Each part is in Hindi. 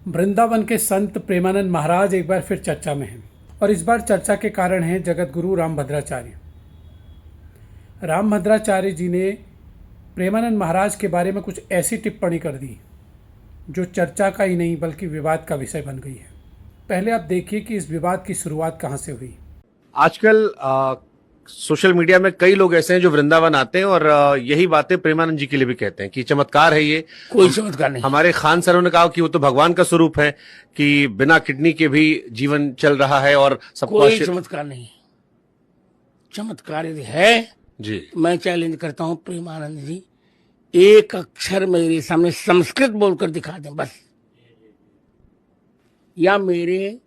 वृंदावन के संत प्रेमानंद महाराज एक बार फिर चर्चा में हैं और इस बार चर्चा के कारण हैं जगत गुरु रामभद्राचार्य। रामभद्राचार्य जी ने प्रेमानंद महाराज के बारे में कुछ ऐसी टिप्पणी कर दी जो चर्चा का ही नहीं बल्कि विवाद का विषय बन गई है। पहले आप देखिए कि इस विवाद की शुरुआत कहाँ से हुई। आजकल सोशल मीडिया में कई लोग ऐसे हैं जो वृंदावन आते हैं और यही बातें प्रेमानंद जी के लिए भी कहते हैं कि चमत्कार है ये। कोई चमत्कार नहीं। हमारे खान सरों ने कहा कि वो तो भगवान का स्वरूप है कि बिना किडनी के भी जीवन चल रहा है और सबको कोई चमत्कार नहीं। चमत्कार यदि है जी तो मैं चैलेंज करता हूं प्रेमानंद जी, एक अक्षर मेरे सामने संस्कृत बोलकर दिखा दें बस, या मेरे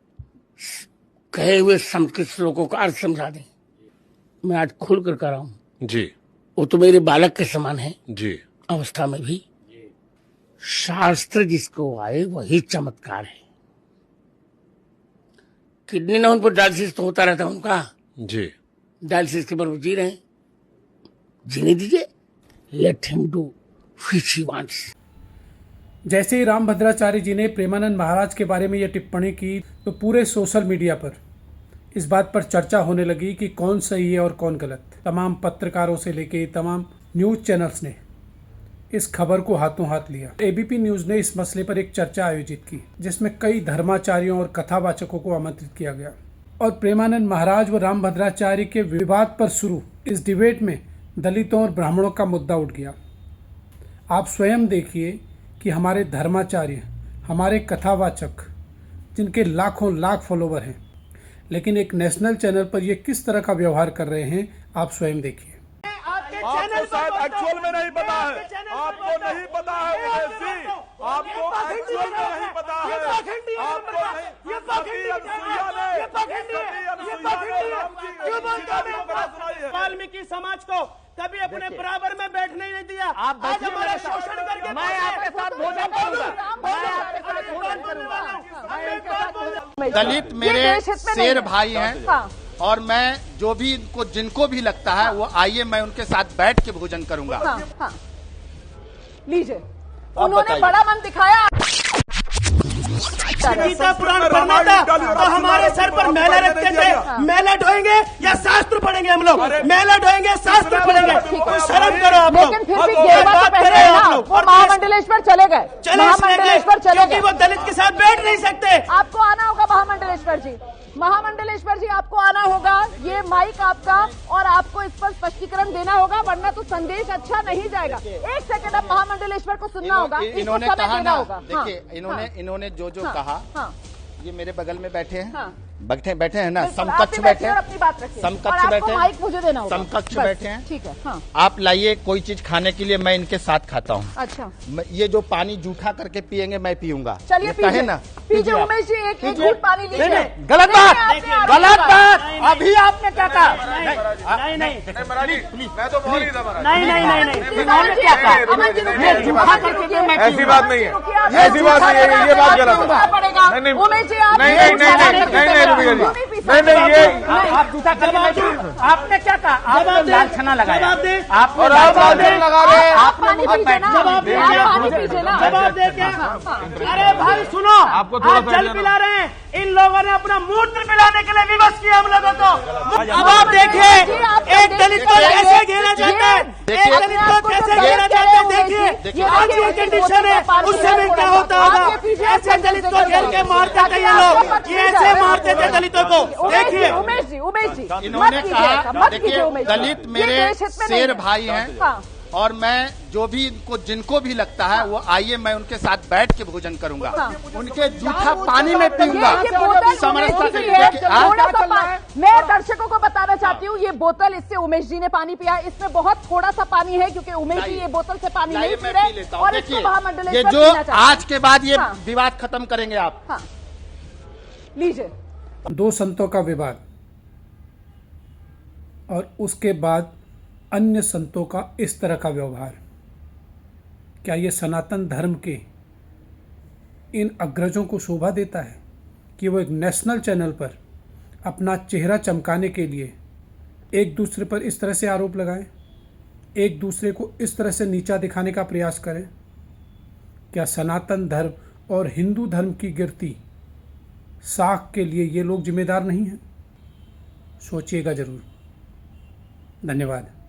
कहे हुए संस्कृत श्लोकों का अर्थ समझा दें। मैं आज खुल कर रहा हूं जी। वो तो मेरे बालक के समान है जी अवस्था में भी। शास्त्र जिसको आए वही चमत्कार है। किडनी ना उन पर डायलिसिस तो होता रहता है उनका, जी। डायलिसिस के बराबर जी रहे हैं, जीने दीजिए। Let him do which he wants. जैसे ही रामभद्राचार्य जी ने प्रेमानंद महाराज के बारे में यह टिप्पणी की तो पूरे सोशल मीडिया पर इस बात पर चर्चा होने लगी कि कौन सही है और कौन गलत। तमाम पत्रकारों से लेके तमाम न्यूज़ चैनल्स ने इस खबर को हाथों हाथ लिया। एबीपी न्यूज़ ने इस मसले पर एक चर्चा आयोजित की जिसमें कई धर्माचार्यों और कथावाचकों को आमंत्रित किया गया और प्रेमानंद महाराज व रामभद्राचार्य के विवाद पर शुरू इस डिबेट में दलितों और ब्राह्मणों का मुद्दा उठ गया। आप स्वयं देखिए कि हमारे धर्माचार्य, हमारे कथावाचक जिनके लाखों लाख फॉलोवर हैं, लेकिन एक नेशनल चैनल पर ये किस तरह का व्यवहार कर रहे हैं आप स्वयं देखिए। आपको शायद एक्चुअल में नहीं पता है, आपको नहीं पता है उमेश जी, आपको एक्चुअल में नहीं पता है, आपको नहीं। सती अनसुईया ने राम जी की परंपरा सुनाई है। वाल्मीकि समाज को कभी अपने बराबर में बैठने नहीं दिया। आप आज हमारा शोषण करके मैं आपके साथ भोजन करूंगा, मैं आपके साथ भोजन करूंगा। दलित मेरे शेर भाई हैं और मैं जो भी जिनको भी लगता है वो आइए, मैं उनके साथ बैठ के भोजन करूंगा। लीजिए, उन्होंने बड़ा मन दिखाया। गीता पुराण पढ़ना था तो हमारे सर पर मेला रखते थे। मेला ढोएंगे या शास्त्र पढ़ेंगे? हम लोग मेला ढोएंगे, शास्त्र पढ़ेंगे। शर्म करो आप लोग। लेकिन फिर भी गेरुआ तो पहने हैं ना, और महामंडलेश्वर चले गए। महामंडलेश्वर चले गए, वो दलित के साथ बैठ नहीं सकते। आपको आना होगा महामंडलेश्वर जी। महामंडलेश्वर जी आपको आना होगा, ये माइक आपका, और आपको इस पर स्पष्टीकरण देना होगा, वरना तो संदेश अच्छा नहीं जाएगा। एक सेकंड, अब महामंडलेश्वर को सुनना होगा, इन्होंने कहा ना, देखिए इन्होंने जो कहा, ये मेरे बगल में बैठे हैं, बैठे हैं ना, समकक्ष बैठे हैं, अपनी बात रखिए, समकक्ष बैठे हैं, मुझे देना होगा, समकक्ष बैठे हैं। ठीक है। हाँ। आप लाइए कोई चीज खाने के लिए, मैं इनके साथ खाता हूँ। अच्छा, ये जो पानी जूठा करके पियेंगे मैं पीऊंगा। चलिए कहे ना, पीजिए उमेश जी, एक घूंट पानी लीजिए। गलत बात, गलत बात। अभी आपने क्या कहा? नहीं मैं तो बोल ही था। नहीं क्या कहा? जूठा करके मैं ऐसी बात नहीं है, ऐसी बात नहीं है, ये बात गलत है। नहीं उमेश जी, आप नहीं, ये आप जूठा करके आपने क्या कहा? आपने लाल छना लगाया, आपने और आप लगा रहे हैं। आप पानी पीजिए ना, जवाब दे ना। जवाब दे क्या? अरे भाई सुनो, आज जल पिला रहे हैं, इन लोगों ने अपना मूत्र पिलाने के लिए विवश किया हम लोगों को। अब आप देखिए एक दलित को कैसे घेरा जाता है, एक दलित को कैसे घेरा जाता है। देखिए आज ये कंडीशन है, उस समय क्या होता होगा। ऐसे दलित को घेर के मारते थे ये लोग, ये ऐसे मारते थे दलितों को। देखिए उमेश जी इन्होंने कहा, देखिए दलित मेरे शेर भाई हैं और मैं जो भी जिनको भी लगता है वो आइए, मैं उनके साथ बैठ के भोजन करूंगा। उनके जूठा पानी में पीऊंगा। मैं दर्शकों को बताना चाहती हूँ, ये बोतल, इससे उमेश जी ने पानी पिया, इसमें बहुत थोड़ा सा पानी है क्योंकि उमेश जी ये बोतल से पानी नहीं पी रहे। और इसको महामंडलेश्वर ये जो आज के बाद ये विवाद खत्म करेंगे आप। लीजिए, दो संतों का विवाद और उसके बाद अन्य संतों का इस तरह का व्यवहार, क्या ये सनातन धर्म के इन अग्रजों को शोभा देता है कि वो एक नेशनल चैनल पर अपना चेहरा चमकाने के लिए एक दूसरे पर इस तरह से आरोप लगाएं, एक दूसरे को इस तरह से नीचा दिखाने का प्रयास करें? क्या सनातन धर्म और हिंदू धर्म की गिरती साख के लिए ये लोग जिम्मेदार नहीं हैं? सोचिएगा जरूर। धन्यवाद।